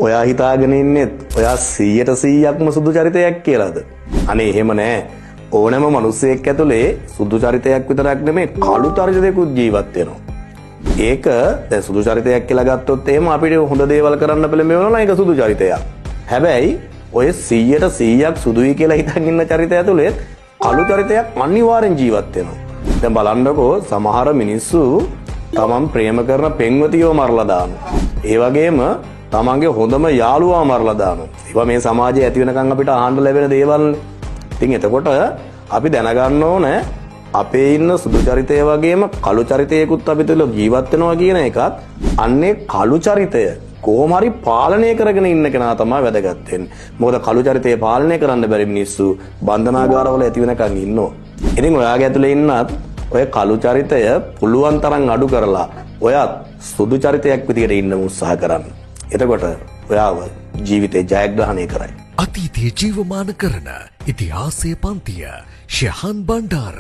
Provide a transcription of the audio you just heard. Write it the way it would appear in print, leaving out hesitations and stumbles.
ඔයා හිතාගෙන ඉන්නෙත් ඔයා 100%ක්ම සුදු චරිතයක් කියලාද? අනේ එහෙම නෑ. ඕනෑම මිනිසෙක් ඇතුලේ සුදු චරිතයක් විතරක් නෙමෙයි කළු චරිතයකුත් ජීවත් වෙනවා. ඒක දැන් සුදු චරිතයක් කියලා ගත්තොත් එහෙම අපිට හොඳ දේවල් කරන්න පෙළඹෙනවා ඒක සුදු චරිතයක්. හැබැයි ඔය 100%ක් සුදුයි කියලා හිතන් ඉන්න චරිතය ඇතුලේ කළු චරිතයක් අනිවාර්යෙන් ජීවත් වෙනවා. දැන් බලන්නකෝ සමහර මිනිස්සු තමන් ප්‍රේම කරන පෙම්වතියව මරලා දානවා. ඒ වගේම තමන්ගේ හොඳම යාළුවා මරලා දානවා. ඒවා මේ සමාජයේ ඇති වෙනකන් අපිට අහන්න ලැබෙන දේවල්. ඉතින් එතකොට අපි දැනගන්න ඕනේ අපේ ඉන්න සුදු චරිතය වගේම කළු චරිතයකුත් අපි තුළ ජීවත් වෙනවා කියන එකත් අන්නේ කළු චරිතය කොහොම හරි පාලනය කරගෙන ඉන්න කෙනා තමයි වැදගත් වෙන්නේ. මොකද කළු චරිතය පාලනය කරන්න බැරි මිනිස්සු බන්ධනාගාරවල ඇති වෙනකන් ඉන්නවා. ඉතින් ඔයාගේ ඇතුලේ ඉන්නත් ඔය කළු චරිතය පුළුවන් තරම් අඩු කරලා ඔයත් සුදු චරිතයක් විදිහට ඉන්න උත්සාහ කරන්න. එතකොට ඔයාව ජීවිතේ ජයග්‍රහණය කරයි. අතීතයේ ජීවමාන කරන ඉතිහාසයේ පන්තිය ශහන් බණ්ඩාර